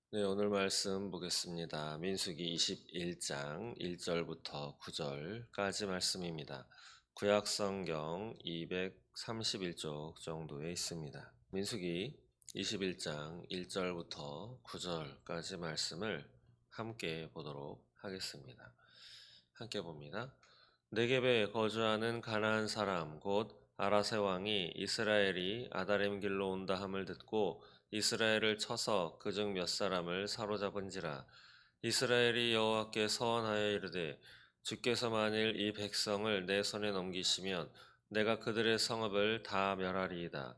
네, 오늘 말씀 보겠습니다. 민수기 21장 1절부터 9절까지 말씀입니다. 구약 성경 231쪽 정도에 있습니다. 민수기 21장 1절부터 9절까지 말씀을 함께 보도록 하겠습니다. 함께 봅니다. 네겝에 거주하는 가나안 사람 곧 아라세 왕이 이스라엘이 아다림 길로 온다 함을 듣고 이스라엘을 쳐서 그중 몇 사람을 사로잡은지라. 이스라엘이 여호와께 서원하여 이르되 주께서 만일 이 백성을 내 손에 넘기시면 내가 그들의 성읍을 다 멸하리이다.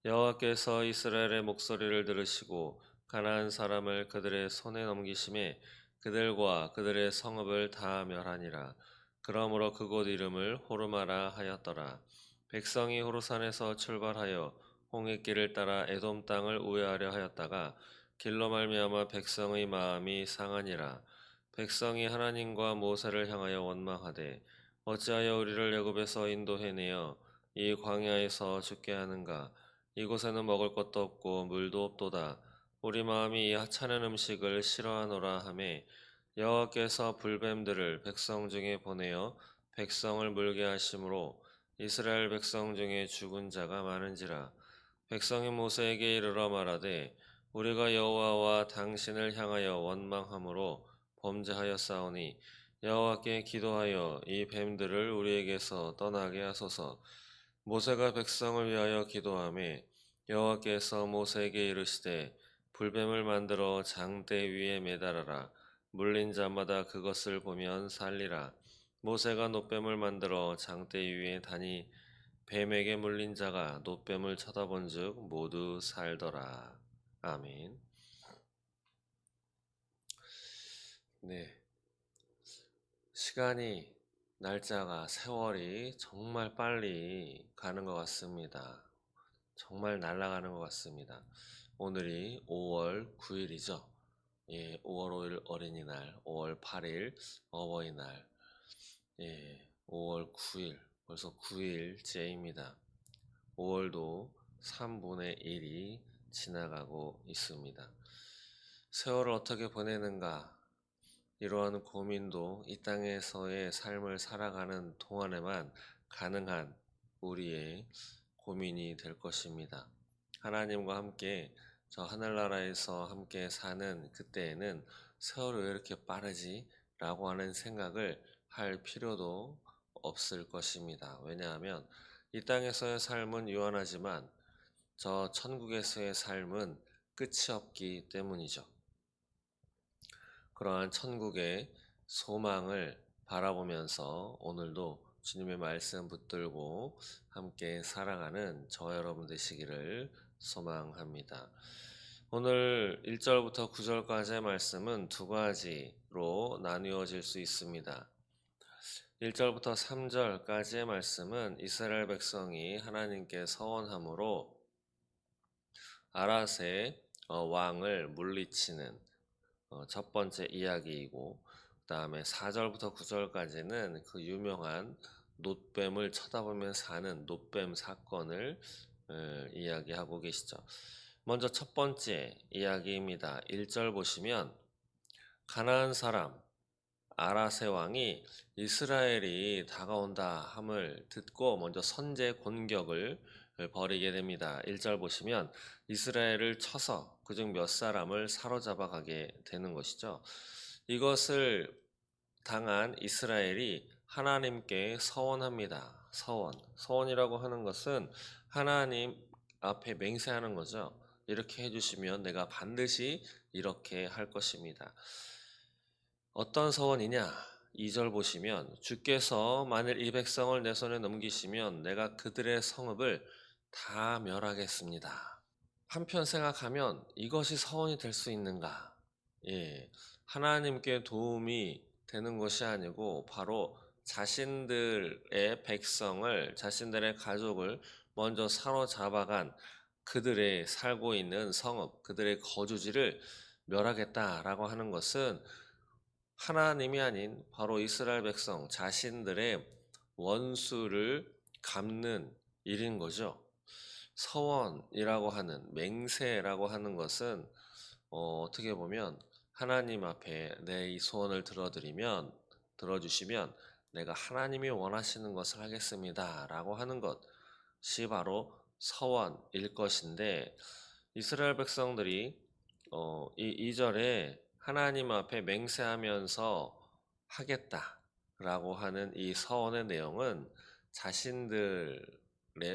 여호와께서 이스라엘의 목소리를 들으시고 가나안 사람을 그들의 손에 넘기심에 그들과 그들의 성읍을 다 멸하니라. 그러므로 그곳 이름을 호르마라 하였더라. 백성이 호르산에서 출발하여 홍해길을 따라 에돔 땅을 우회하려 하였다가 길로 말미암아 백성의 마음이 상하니라. 백성이 하나님과 모세를 향하여 원망하되 어찌하여 우리를 애굽에서 인도해내어 이 광야에서 죽게 하는가. 이곳에는 먹을 것도 없고 물도 없도다. 우리 마음이 이 하찮은 음식을 싫어하노라 하매 여호와께서 불뱀들을 백성 중에 보내어 백성을 물게 하심으로 이스라엘 백성 중에 죽은 자가 많은지라. 백성이 모세에게 이르러 말하되 우리가 여호와와 당신을 향하여 원망함으로 범죄하였사오니 여호와께 기도하여 이 뱀들을 우리에게서 떠나게 하소서. 모세가 백성을 위하여 기도하매 여호와께서 모세에게 이르시되 불뱀을 만들어 장대 위에 매달아라. 물린 자마다 그것을 보면 살리라. 모세가 놋뱀을 만들어 장대 위에 다니 뱀에게 물린 자가 놋뱀을 쳐다본즉 모두 살더라. 아멘. 네, 시간이 날짜가 세월이 정말 빨리 가는 것 같습니다. 정말 날아가는 것 같습니다. 오늘이 5월 9일이죠. 예, 5월 5일 어린이날, 5월 8일 어버이날, 예, 5월 9일 벌써 9일째입니다. 5월도 3분의 1이 지나가고 있습니다. 세월을 어떻게 보내는가? 이러한 고민도 이 땅에서의 삶을 살아가는 동안에만 가능한 우리의 고민이 될 것입니다. 하나님과 함께 저 하늘나라에서 함께 사는 그때에는 세월이 왜 이렇게 빠르지? 라고 하는 생각을 할 필요도 없을 것입니다. 왜냐하면 이 땅에서의 삶은 유한하지만 저 천국에서의 삶은 끝이 없기 때문이죠. 그러한 천국의 소망을 바라보면서 오늘도 주님의 말씀 붙들고 함께 살아가는 저 여러분 되시기를 소망합니다. 오늘 1절부터 9절까지의 말씀은 두 가지로 나누어질 수 있습니다. 1절부터 3절까지의 말씀은 이스라엘 백성이 하나님께 서원함으로 아라세 왕을 물리치는 첫 번째 이야기이고, 그 다음에 4절부터 9절까지는 그 유명한 놋뱀을 쳐다보며 사는 놋뱀 사건을 이야기하고 계시죠. 먼저 첫 번째 이야기입니다. 1절 보시면 가나안 사람 아라세 왕이 이스라엘이 다가온다 함을 듣고 먼저 선제 공격을 벌이게 됩니다. 1절 보시면 이스라엘을 쳐서 그중 몇 사람을 사로잡아 가게 되는 것이죠. 이것을 당한 이스라엘이 하나님께 서원합니다. 서원이라고 하는 것은 하나님 앞에 맹세하는 거죠. 이렇게 해주시면 내가 반드시 이렇게 할 것입니다. 어떤 서원이냐? 2절 보시면 주께서 만일 이 백성을 내 손에 넘기시면 내가 그들의 성읍을 다 멸하겠습니다. 한편 생각하면 이것이 서원이 될 수 있는가? 예, 하나님께 도움이 되는 것이 아니고 바로 자신들의 백성을, 자신들의 가족을 먼저 사로잡아간 그들의 살고 있는 성읍, 그들의 거주지를 멸하겠다라고 하는 것은 하나님이 아닌 바로 이스라엘 백성 자신들의 원수를 갚는 일인 거죠. 서원이라고 하는, 맹세라고 하는 것은 어떻게 보면 하나님 앞에 내 이 소원을 들어주시면 내가 하나님이 원하시는 것을 하겠습니다라고 하는 것이 바로 서원일 것인데, 이스라엘 백성들이 이 2절에 하나님 앞에 맹세하면서 하겠다라고 하는 이 서원의 내용은 자신들의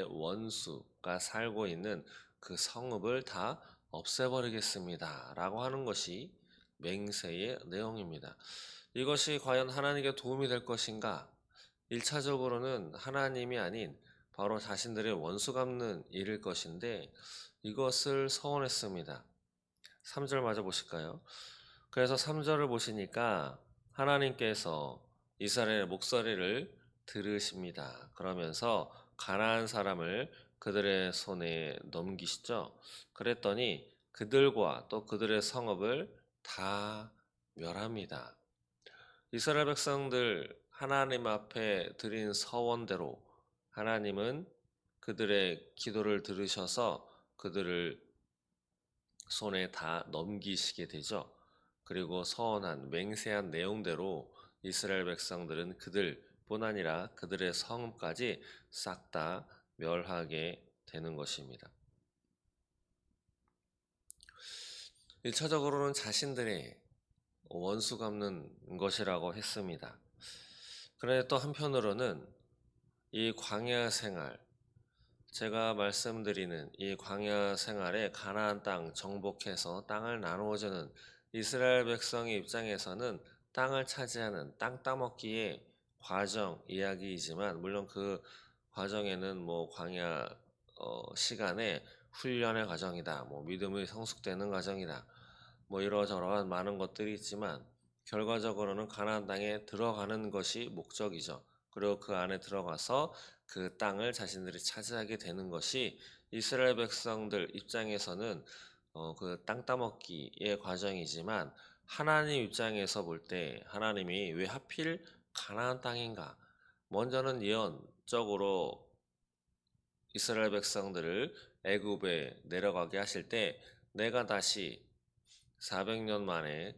원수가 살고 있는 그 성읍을 다 없애버리겠습니다 라고 하는 것이 맹세의 내용입니다. 이것이 과연 하나님께 도움이 될 것인가? 1차적으로는 하나님이 아닌 바로 자신들의 원수 갚는 일일 것인데, 이것을 서원했습니다. 3절 맞아 보실까요? 그래서 3절을 보시니까 하나님께서 이스라엘의 목소리를 들으십니다. 그러면서 가나안 사람을 그들의 손에 넘기시죠. 그랬더니 그들과 또 그들의 성읍을 다 멸합니다. 이스라엘 백성들 하나님 앞에 드린 서원대로 하나님은 그들의 기도를 들으셔서 그들을 손에 다 넘기시게 되죠. 그리고 서원한 맹세한 내용대로 이스라엘 백성들은 그들뿐 아니라 그들의 성읍까지 싹 다 멸하게 되는 것입니다. 1차적으로는 자신들의 원수 갚는 것이라고 했습니다. 그런데 또 한편으로는 이 광야 생활, 제가 말씀드리는 이 광야 생활에 가나안 땅 정복해서 땅을 나누어주는 이스라엘 백성의 입장에서는 땅을 차지하는 땅 따먹기의 과정 이야기이지만, 물론 그 과정에는 뭐 광야 시간에 훈련의 과정이다, 뭐 믿음이 성숙되는 과정이다, 뭐 이러저러한 많은 것들이 있지만 결과적으로는 가나안 땅에 들어가는 것이 목적이죠. 그리고 그 안에 들어가서 그 땅을 자신들이 차지하게 되는 것이 이스라엘 백성들 입장에서는 그 땅 따먹기의 과정이지만, 하나님 입장에서 볼 때 하나님이 왜 하필 가나안 땅인가? 먼저는 예언적으로 이스라엘 백성들을 애굽에 내려가게 하실 때 내가 다시 400년 만에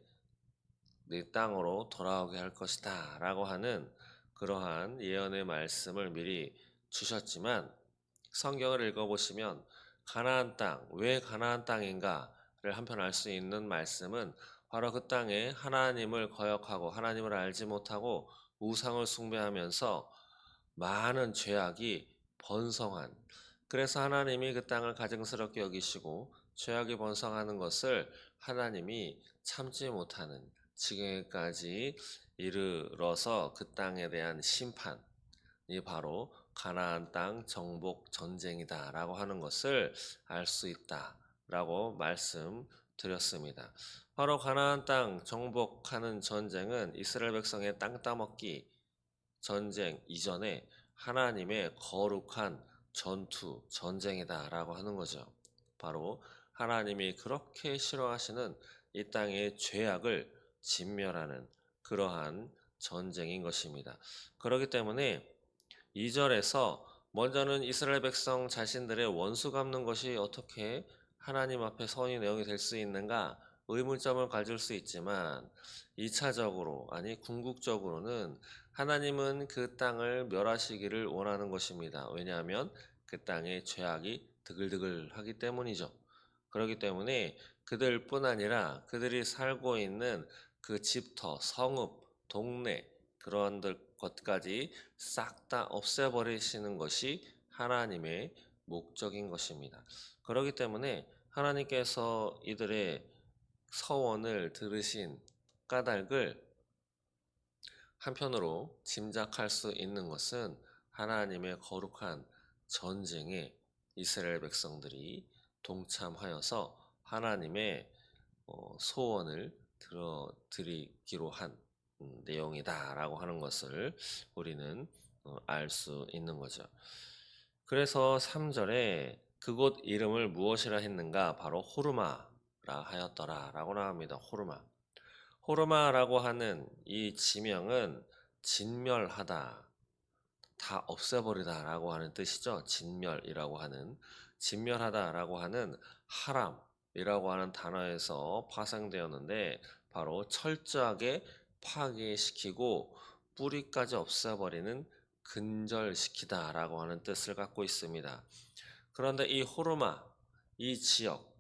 네 땅으로 돌아오게 할 것이다 라고 하는 그러한 예언의 말씀을 미리 주셨지만, 성경을 읽어보시면 가나안 땅, 왜 가나안 땅인가를 한편 알 수 있는 말씀은 바로 그 땅에 하나님을 거역하고 하나님을 알지 못하고 우상을 숭배하면서 많은 죄악이 번성한, 그래서 하나님이 그 땅을 가증스럽게 여기시고 죄악이 번성하는 것을 하나님이 참지 못하는 지경에까지 이르러서 그 땅에 대한 심판이 바로 가나안 땅 정복 전쟁이다라고 하는 것을 알 수 있다라고 말씀드렸습니다. 바로 가나안 땅 정복하는 전쟁은 이스라엘 백성의 땅 따먹기 전쟁 이전에 하나님의 거룩한 전투 전쟁이다라고 하는 거죠. 바로 하나님이 그렇게 싫어하시는 이 땅의 죄악을 진멸하는 그러한 전쟁인 것입니다. 그렇기 때문에 2절에서 먼저는 이스라엘 백성 자신들의 원수 갚는 것이 어떻게 하나님 앞에 선의 내용이 될 수 있는가 의문점을 가질 수 있지만, 2차적으로 아니 궁극적으로는 하나님은 그 땅을 멸하시기를 원하는 것입니다. 왜냐하면 그 땅에 죄악이 드글드글하기 때문이죠. 그렇기 때문에 그들뿐 아니라 그들이 살고 있는 그 집터, 성읍, 동네 그러한 것까지 싹 다 없애버리시는 것이 하나님의 목적인 것입니다. 그렇기 때문에 하나님께서 이들의 서원을 들으신 까닭을 한편으로 짐작할 수 있는 것은 하나님의 거룩한 전쟁에 이스라엘 백성들이 동참하여서 하나님의 소원을 들어드리기로 한 내용이다라고 하는 것을 우리는 알 수 있는 거죠. 그래서 3절에 그곳 이름을 무엇이라 했는가? 바로 호르마라 하였더라 라고 나옵니다. 호르마. 호르마라고 하는 이 지명은 진멸하다, 다 없애버리다 라고 하는 뜻이죠. 진멸이라고 하는, 진멸하다 라고 하는 하람, 이라고 하는 단어에서 파생되었는데 바로 철저하게 파괴시키고 뿌리까지 없애버리는 근절시키다 라고 하는 뜻을 갖고 있습니다. 그런데 이 호르마, 이 지역,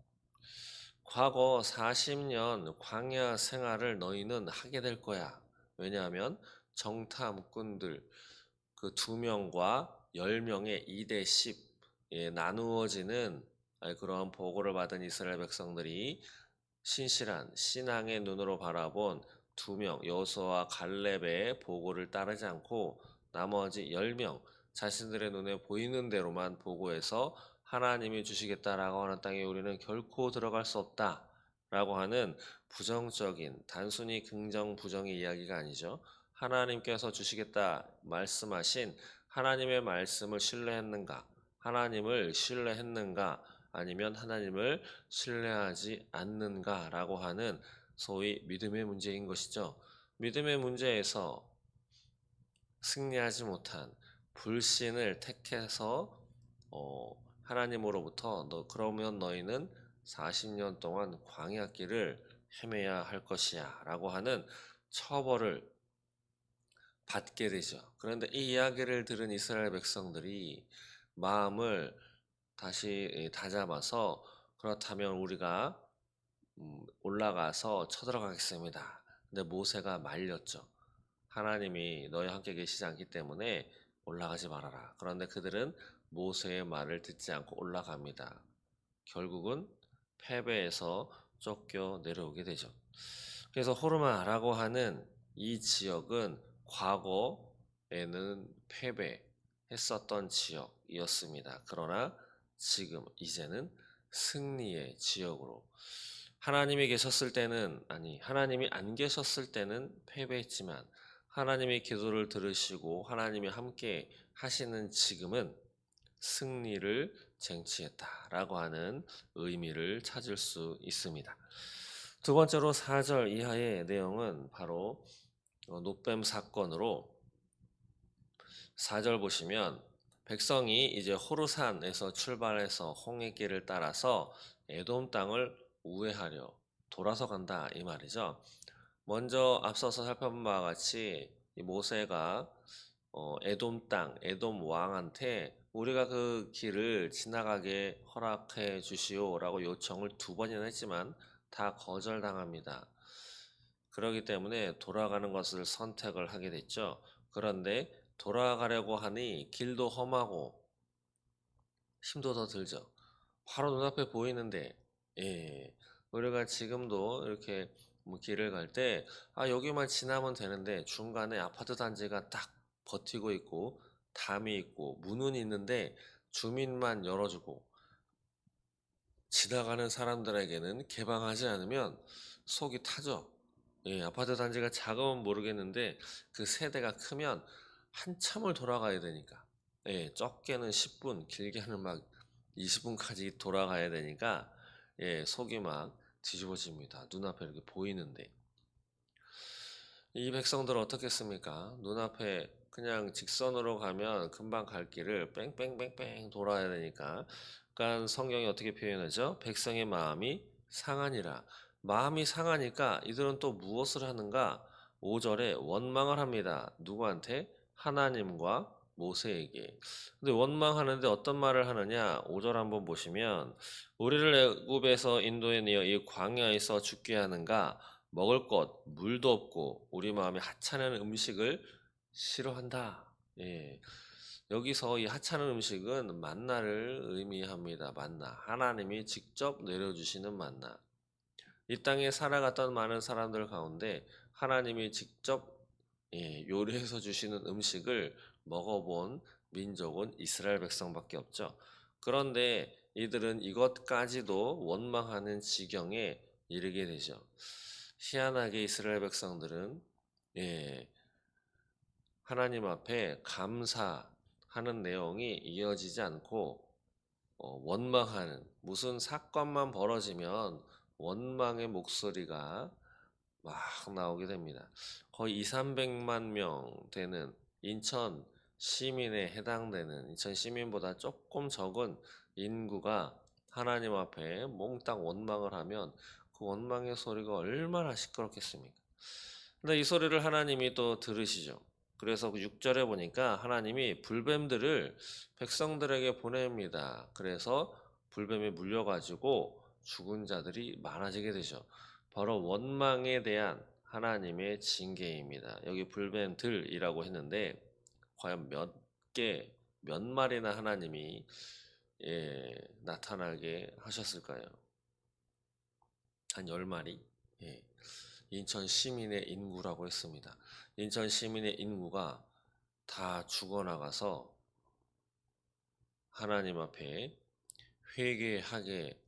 과거 40년 광야 생활을 너희는 하게 될 거야. 왜냐하면 정탐꾼들 그 2명과 10명의 2대 10 나누어지는 그러한 보고를 받은 이스라엘 백성들이 신실한 신앙의 눈으로 바라본 2명 여호수아와 갈렙의 보고를 따르지 않고 나머지 10명 자신들의 눈에 보이는 대로만 보고해서 하나님이 주시겠다라고 하는 땅에 우리는 결코 들어갈 수 없다라고 하는 부정적인 단순히 긍정 부정의 이야기가 아니죠. 하나님께서 주시겠다 말씀하신 하나님의 말씀을 신뢰했는가? 하나님을 신뢰했는가? 아니면 하나님을 신뢰하지 않는가라고 하는 소위 믿음의 문제인 것이죠. 믿음의 문제에서 승리하지 못한 불신을 택해서 하나님으로부터 그러면 너희는 40년 동안 광야길을 헤매야 할 것이야 라고 하는 처벌을 받게 되죠. 그런데 이 이야기를 들은 이스라엘 백성들이 마음을 다시 다잡아서 그렇다면 우리가 올라가서 쳐들어가겠습니다. 근데 모세가 말렸죠. 하나님이 너희와 함께 계시지 않기 때문에 올라가지 말아라. 그런데 그들은 모세의 말을 듣지 않고 올라갑니다. 결국은 패배해서 쫓겨 내려오게 되죠. 그래서 호르마라고 하는 이 지역은 과거에는 패배했었던 지역이었습니다. 그러나 지금 이제는 승리의 지역으로 하나님이 계셨을 때는 하나님이 안 계셨을 때는 패배했지만 하나님의 기도를 들으시고 하나님이 함께 하시는 지금은 승리를 쟁취했다라고 하는 의미를 찾을 수 있습니다. 두 번째로 4절 이하의 내용은 바로 놋뱀 사건으로 4절 보시면 백성이 이제 호르산에서 출발해서 홍해길을 따라서 에돔 땅을 우회하려 돌아서 간다 이 말이죠. 먼저 앞서서 살펴본 바와 같이 이 모세가 에돔 땅, 에돔 왕한테 우리가 그 길을 지나가게 허락해 주시오라고 요청을 2번이나 했지만 다 거절당합니다. 그렇기 때문에 돌아가는 것을 선택을 하게 됐죠. 그런데 돌아가려고 하니 길도 험하고 힘도 더 들죠. 바로 눈앞에 보이는데, 예, 우리가 지금도 이렇게 뭐 길을 갈 때, 여기만 지나면 되는데 중간에 아파트 단지가 딱 버티고 있고, 담이 있고, 문은 있는데 주민만 열어주고, 지나가는 사람들에게는 개방하지 않으면 속이 타죠. 예, 아파트 단지가 작으면 모르겠는데 그 세대가 크면 한참을 돌아가야 되니까. 예, 적게는 10분, 길게는 막 20분까지 돌아가야 되니까 예, 속이 막 뒤집어집니다. 눈앞에 이렇게 보이는데. 이 백성들은 어떻겠습니까? 눈앞에 그냥 직선으로 가면 금방 갈 길을 뺑뺑뺑뺑 돌아야 되니까. 그러니까 성경이 어떻게 표현하죠? 백성의 마음이 상하니라. 마음이 상하니까 이들은 또 무엇을 하는가? 5절에 원망을 합니다. 누구한테? 하나님과 모세에게. 근데 원망하는데 어떤 말을 하느냐? 5절 한번 보시면 우리를 애굽에서 인도해 내어 이 광야에서 죽게 하는가? 먹을 것, 물도 없고 우리 마음이 하찮은 음식을 싫어한다. 예. 여기서 이 하찮은 음식은 만나를 의미합니다. 만나. 하나님이 직접 내려주시는 만나. 이 땅에 살아갔던 많은 사람들 가운데 하나님이 직접 요리해서 주시는 음식을 먹어본 민족은 이스라엘 백성밖에 없죠. 그런데 이들은 이것까지도 원망하는 지경에 이르게 되죠. 희한하게 이스라엘 백성들은 예, 하나님 앞에 감사하는 내용이 이어지지 않고 원망하는 무슨 사건만 벌어지면 원망의 목소리가 막 나오게 됩니다. 거의 2, 300만 명 되는 인천 시민에 해당되는 인천 시민보다 조금 적은 인구가 하나님 앞에 몽땅 원망을 하면 그 원망의 소리가 얼마나 시끄럽겠습니까? 근데 이 소리를 하나님이 또 들으시죠. 그래서 6절에 보니까 하나님이 불뱀들을 백성들에게 보냅니다. 그래서 불뱀에 물려가지고 죽은 자들이 많아지게 되죠. 바로 원망에 대한 하나님의 징계입니다. 여기 불뱀들이라고 했는데 과연 몇 개, 몇 마리나 하나님이 나타나게 하셨을까요? 한 10마리? 예. 인천 시민의 인구라고 했습니다. 인천 시민의 인구가 다 죽어나가서 하나님 앞에 회개하게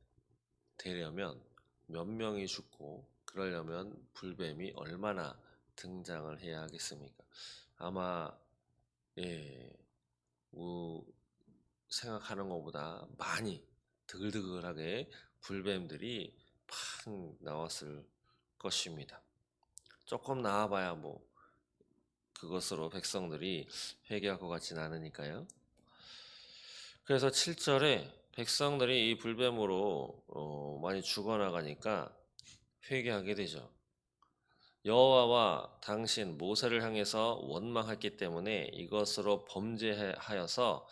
되려면 몇 명이 죽고 그러려면 불뱀이 얼마나 등장을 해야 하겠습니까? 아마 예, 생각하는 것보다 많이 드글드글하게 불뱀들이 팍 나왔을 것입니다. 조금 나와봐야 뭐 그것으로 백성들이 회개할 것 같진 않으니까요. 그래서 7절에 백성들이 이 불뱀으로 많이 죽어나가니까 회개하게 되죠. 여호와와 당신 모세를 향해서 원망했기 때문에 이것으로 범죄하여서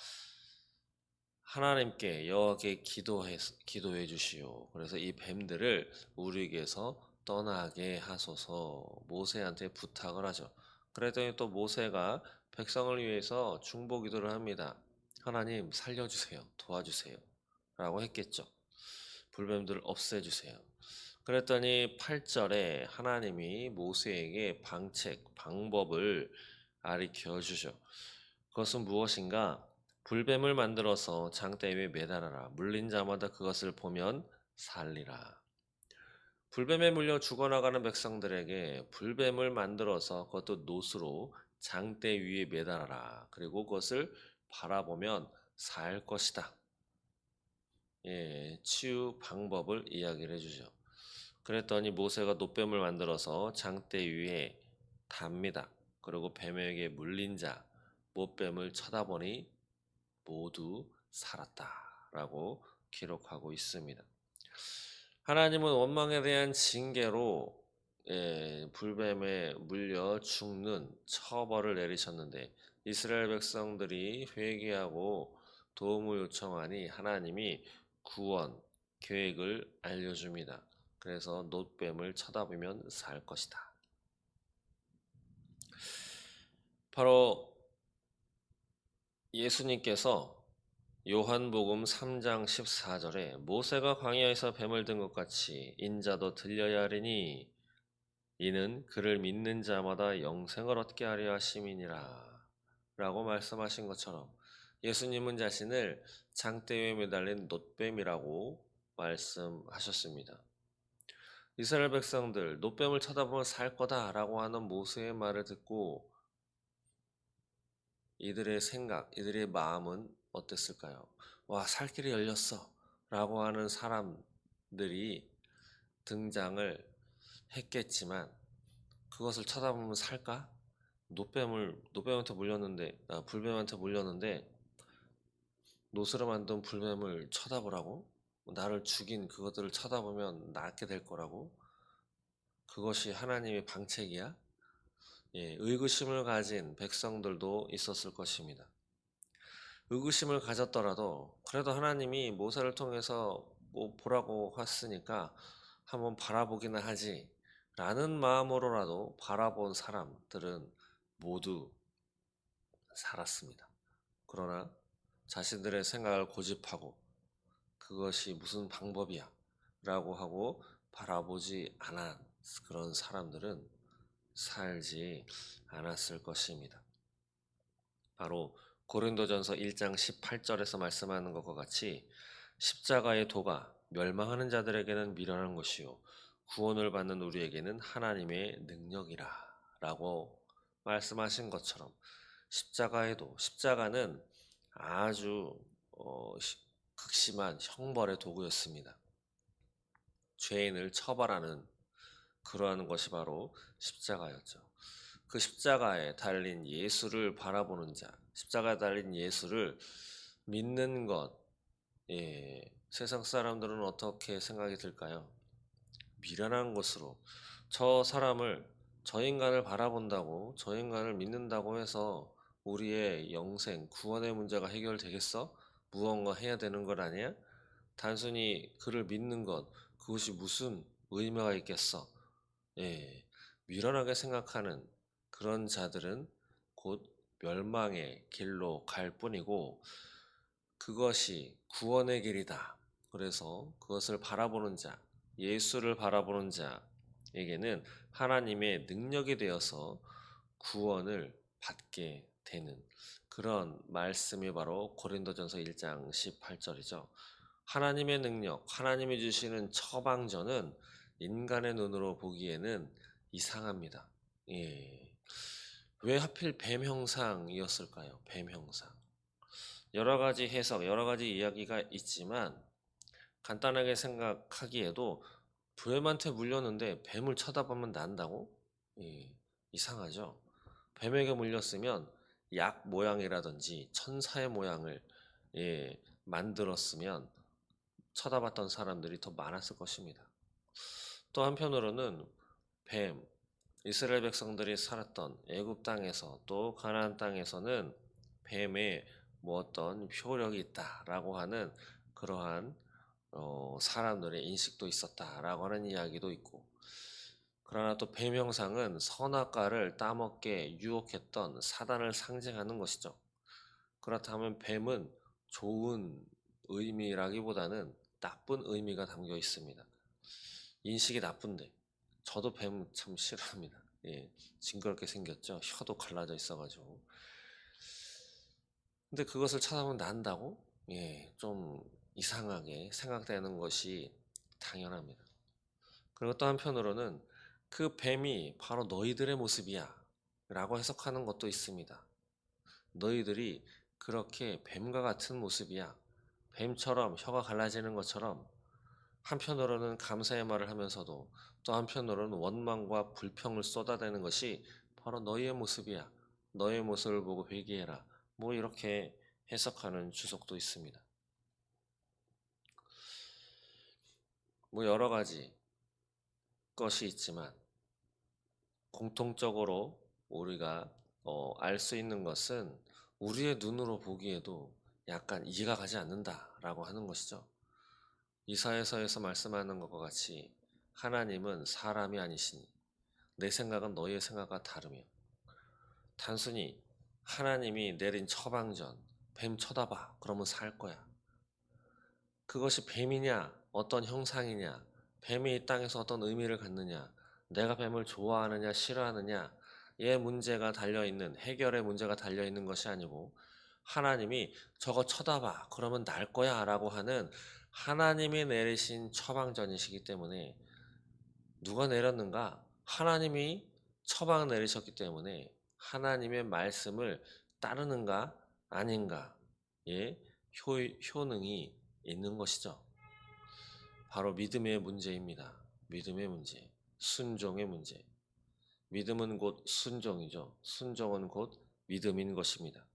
하나님께 여호와께 기도해 주시오. 그래서 이 뱀들을 우리에게서 떠나게 하소서 모세한테 부탁을 하죠. 그랬더니 또 모세가 백성을 위해서 중보 기도를 합니다. 하나님 살려주세요. 도와주세요. 라고 했겠죠. 불뱀들을 없애주세요. 그랬더니 8절에 하나님이 모세에게 방법을 가르쳐 주죠. 그것은 무엇인가? 불뱀을 만들어서 장대 위에 매달아라. 물린 자마다 그것을 보면 살리라. 불뱀에 물려 죽어나가는 백성들에게 불뱀을 만들어서 그것도 노수로 장대 위에 매달아라. 그리고 그것을 바라보면 살 것이다. 치유 방법을 이야기를 해주죠. 그랬더니 모세가 노뱀을 만들어서 장대 위에 답니다. 그리고 뱀에게 물린 자, 못뱀을 쳐다보니 모두 살았다라고 기록하고 있습니다. 하나님은 원망에 대한 징계로 불뱀에 물려 죽는 처벌을 내리셨는데 이스라엘 백성들이 회개하고 도움을 요청하니 하나님이 구원 계획을 알려줍니다. 그래서 놋뱀을 쳐다보면 살 것이다. 바로 예수님께서 요한복음 3장 14절에 모세가 광야에서 뱀을 든 것 같이 인자도 들려야 하리니 이는 그를 믿는 자마다 영생을 얻게 하려 하심이니라 라고 말씀하신 것처럼 예수님은 자신을 장대 위에 매달린 놋뱀이라고 말씀하셨습니다. 이스라엘 백성들 놋뱀을 쳐다보면 살 거다라고 하는 모세의 말을 듣고 이들의 생각, 이들의 마음은 어땠을까요? 와, 살 길이 열렸어 라고 하는 사람들이 등장을 했겠지만 그것을 쳐다보면 살까? 노뱀한테 물렸는데, 불뱀한테 물렸는데 노스로 만든 불뱀을 쳐다보라고? 나를 죽인 그것들을 쳐다보면 낫게 될 거라고? 그것이 하나님의 방책이야? 의구심을 가진 백성들도 있었을 것입니다. 의구심을 가졌더라도 그래도 하나님이 모세를 통해서 뭐 보라고 했으니까 한번 바라보기나 하지 라는 마음으로라도 바라본 사람들은 모두 살았습니다. 그러나 자신들의 생각을 고집하고 그것이 무슨 방법이야 라고 하고 바라보지 않은 그런 사람들은 살지 않았을 것입니다. 바로 고린도전서 1장 18절에서 말씀하는 것과 같이 십자가의 도가 멸망하는 자들에게는 미련한 것이요 구원을 받는 우리에게는 하나님의 능력이라 라고 말씀하신 것처럼 십자가는 아주 극심한 형벌의 도구였습니다. 죄인을 처벌하는 그러한 것이 바로 십자가였죠. 그 십자가에 달린 예수를 바라보는 자, 십자가에 달린 예수를 믿는 것, 세상 사람들은 어떻게 생각이 들까요? 미련한 것으로 저 사람을, 저 인간을 바라본다고, 저 인간을 믿는다고 해서 우리의 영생, 구원의 문제가 해결되겠어? 무언가 해야 되는 것 아니야? 단순히 그를 믿는 것, 그것이 무슨 의미가 있겠어? 예, 미련하게 생각하는 그런 자들은 곧 멸망의 길로 갈 뿐이고, 그것이 구원의 길이다. 그래서 그것을 바라보는 자, 예수를 바라보는 자에게는 하나님의 능력이 되어서 구원을 받게 되는 그런 말씀이 바로 고린도전서 1장 18절이죠. 하나님의 능력, 하나님이 주시는 처방전은 인간의 눈으로 보기에는 이상합니다. 예. 왜 하필 뱀 형상이었을까요? 뱀 형상. 여러 가지 해석, 여러 가지 이야기가 있지만 간단하게 생각하기에도 뱀한테 물렸는데 뱀을 쳐다보면 난다고? 예, 이상하죠. 뱀에게 물렸으면 약 모양이라든지 천사의 모양을 만들었으면 쳐다봤던 사람들이 더 많았을 것입니다. 또 한편으로는 뱀, 이스라엘 백성들이 살았던 애굽 땅에서 또 가나안 땅에서는 뱀의 뭐 어떤 효력이 있다라고 하는 그러한 사람들의 인식도 있었다라고 하는 이야기도 있고, 그러나 또 뱀 형상은 선악과를 따먹게 유혹했던 사단을 상징하는 것이죠. 그렇다면 뱀은 좋은 의미라기보다는 나쁜 의미가 담겨 있습니다. 인식이 나쁜데 저도 뱀 참 싫어합니다. 예, 징그럽게 생겼죠. 혀도 갈라져 있어가지고. 근데 그것을 찾아보면 난다고? 예, 좀 이상하게 생각되는 것이 당연합니다. 그리고 또 한편으로는 그 뱀이 바로 너희들의 모습이야 라고 해석하는 것도 있습니다. 너희들이 그렇게 뱀과 같은 모습이야. 뱀처럼 혀가 갈라지는 것처럼. 한편으로는 감사의 말을 하면서도 또 한편으로는 원망과 불평을 쏟아내는 것이 바로 너희의 모습이야. 너의 모습을 보고 회개해라. 뭐 이렇게 해석하는 주석도 있습니다. 뭐 여러 가지 것이 있지만 공통적으로 우리가 알 수 있는 것은 우리의 눈으로 보기에도 약간 이해가 가지 않는다라고 하는 것이죠. 이사야서에서 말씀하는 것과 같이 하나님은 사람이 아니시니 내 생각은 너희의 생각과 다르며, 단순히 하나님이 내린 처방전, 뱀 쳐다봐 그러면 살 거야. 그것이 뱀이냐 어떤 형상이냐, 뱀이 이 땅에서 어떤 의미를 갖느냐, 내가 뱀을 좋아하느냐 싫어하느냐 의 문제가 달려있는, 해결의 문제가 달려있는 것이 아니고, 하나님이 저거 쳐다봐 그러면 날 거야 라고 하는 하나님이 내리신 처방전이시기 때문에, 누가 내렸는가? 하나님이 처방 내리셨기 때문에 하나님의 말씀을 따르는가 아닌가의 효능이 있는 것이죠. 바로 믿음의 문제입니다. 믿음의 문제, 순종의 문제. 믿음은 곧 순종이죠. 순종은 곧 믿음인 것입니다.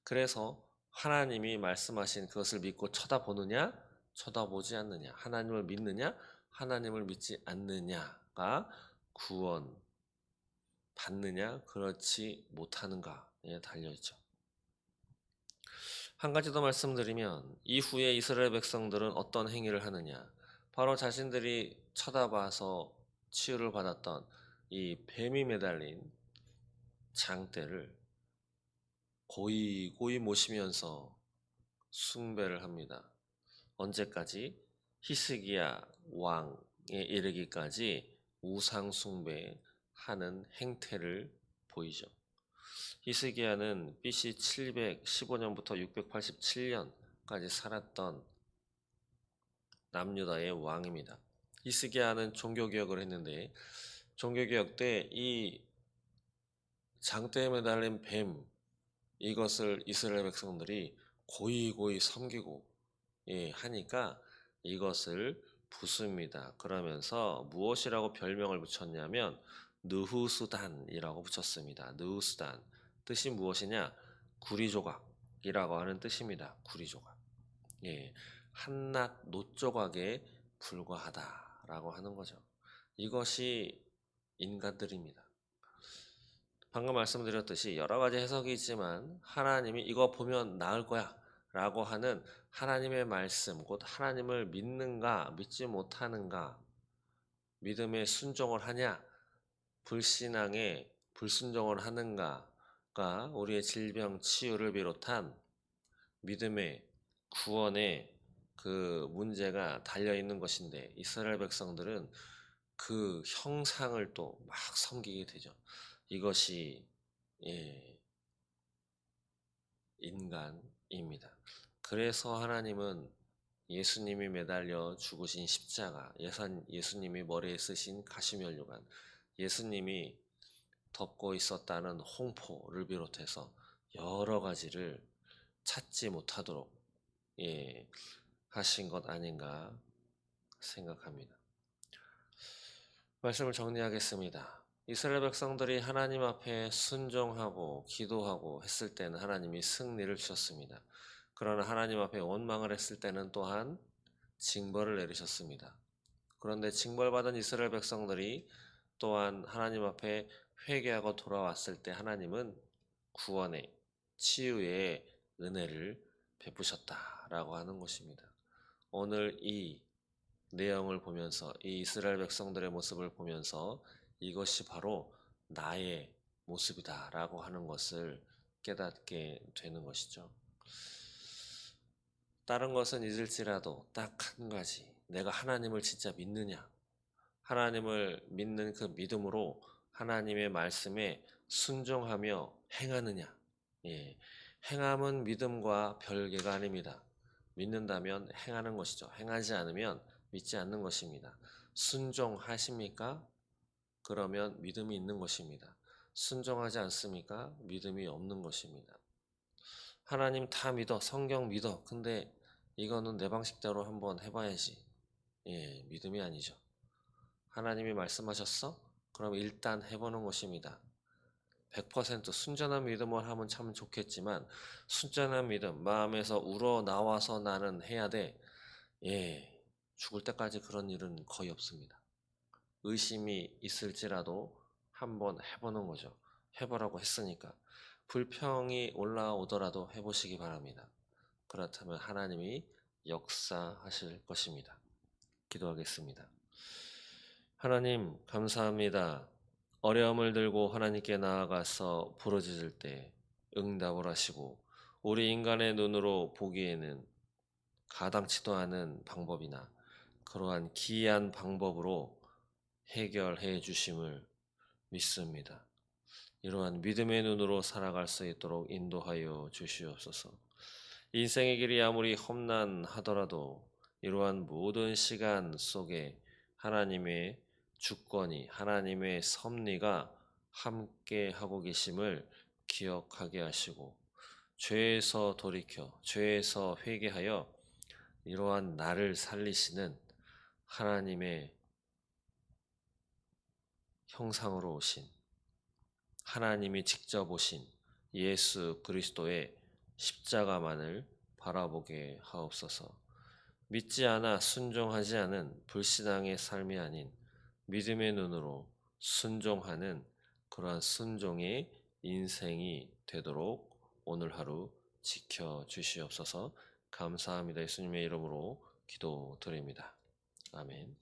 그래서 하나님이 말씀하신 그것을 믿고 쳐다보느냐, 쳐다보지 않느냐, 하나님을 믿느냐, 하나님을 믿지 않느냐가 구원 받느냐, 그렇지 못하는가에 달려있죠. 한 가지 더 말씀드리면, 이후에 이스라엘 백성들은 어떤 행위를 하느냐, 바로 자신들이 쳐다봐서 치유를 받았던 이 뱀이 매달린 장대를 고이 모시면서 숭배를 합니다. 언제까지? 히스기야 왕에 이르기까지 우상 숭배하는 행태를 보이죠. 히스기야는 BC 715년부터 687년까지 살았던 남유다의 왕입니다. 히스기야는 종교개혁을 했는데, 종교개혁 때 이 장대에 매달린 뱀, 이것을 이스라엘 백성들이 고이 섬기고 하니까 이것을 부숩니다. 그러면서 무엇이라고 별명을 붙였냐면 느후수단이라고 붙였습니다. 느후수단, 뜻이 무엇이냐? 구리조각이라고 하는 뜻입니다. 구리조각. 예, 한낱 노조각에 불과하다라고 하는 거죠. 이것이 인간들입니다. 방금 말씀드렸듯이 여러 가지 해석이 있지만 하나님이 이거 보면 나을 거야 라고 하는 하나님의 말씀, 곧 하나님을 믿는가 믿지 못하는가, 믿음에 순종을 하냐 불신앙에 불순종을 하는가가 우리의 질병 치유를 비롯한 믿음의 구원의 그 문제가 달려 있는 것인데, 이스라엘 백성들은 그 형상을 또 막 섬기게 되죠. 이것이 예, 인간입니다. 그래서 하나님은 예수님이 매달려 죽으신 십자가, 예수님이 머리에 쓰신 가시면류관, 예수님이 덮고 있었다는 홍포를 비롯해서 여러 가지를 찾지 못하도록 하신 것 아닌가 생각합니다. 말씀을 정리하겠습니다. 이스라엘 백성들이 하나님 앞에 순종하고 기도하고 했을 때는 하나님이 승리를 주셨습니다. 그러나 하나님 앞에 원망을 했을 때는 또한 징벌을 내리셨습니다. 그런데 징벌받은 이스라엘 백성들이 또한 하나님 앞에 회개하고 돌아왔을 때 하나님은 구원의 치유의 은혜를 베푸셨다라고 하는 것입니다. 오늘 이 내용을 보면서, 이 이스라엘 백성들의 모습을 보면서 이것이 바로 나의 모습이다라고 하는 것을 깨닫게 되는 것이죠. 다른 것은 잊을지라도 딱 한 가지, 내가 하나님을 진짜 믿느냐, 하나님을 믿는 그 믿음으로 하나님의 말씀에 순종하며 행하느냐. 행함은 믿음과 별개가 아닙니다. 믿는다면 행하는 것이죠. 행하지 않으면 믿지 않는 것입니다. 순종하십니까? 그러면 믿음이 있는 것입니다. 순종하지 않습니까? 믿음이 없는 것입니다. 하나님 다 믿어, 성경 믿어. 근데 이거는 내 방식대로 한번 해봐야지. 믿음이 아니죠. 하나님이 말씀하셨어? 그럼 일단 해보는 것입니다. 100% 순전한 믿음을 하면 참 좋겠지만, 순전한 믿음, 마음에서 우러나와서 나는 해야 돼. 죽을 때까지 그런 일은 거의 없습니다. 의심이 있을지라도 한번 해보는 거죠. 해보라고 했으니까. 불평이 올라오더라도 해보시기 바랍니다. 그렇다면 하나님이 역사하실 것입니다. 기도하겠습니다. 하나님, 감사합니다. 어려움을 들고 하나님께 나아가서 부르짖을 때 응답을 하시고, 우리 인간의 눈으로 보기에는 가당치도 않은 방법이나 그러한 기이한 방법으로 해결해 주심을 믿습니다. 이러한 믿음의 눈으로 살아갈 수 있도록 인도하여 주시옵소서. 인생의 길이 아무리 험난하더라도 이러한 모든 시간 속에 하나님의 주권이, 하나님의 섭리가 함께 하고 계심을 기억하게 하시고, 죄에서 돌이켜 죄에서 회개하여 이러한 나를 살리시는 하나님의 형상으로 오신, 하나님이 직접 오신 예수 그리스도의 십자가만을 바라보게 하옵소서. 믿지 않아 순종하지 않은 불신앙의 삶이 아닌 믿음의 눈으로 순종하는 그러한 순종의 인생이 되도록 오늘 하루 지켜 주시옵소서. 감사합니다. 예수님의 이름으로 기도드립니다. 아멘.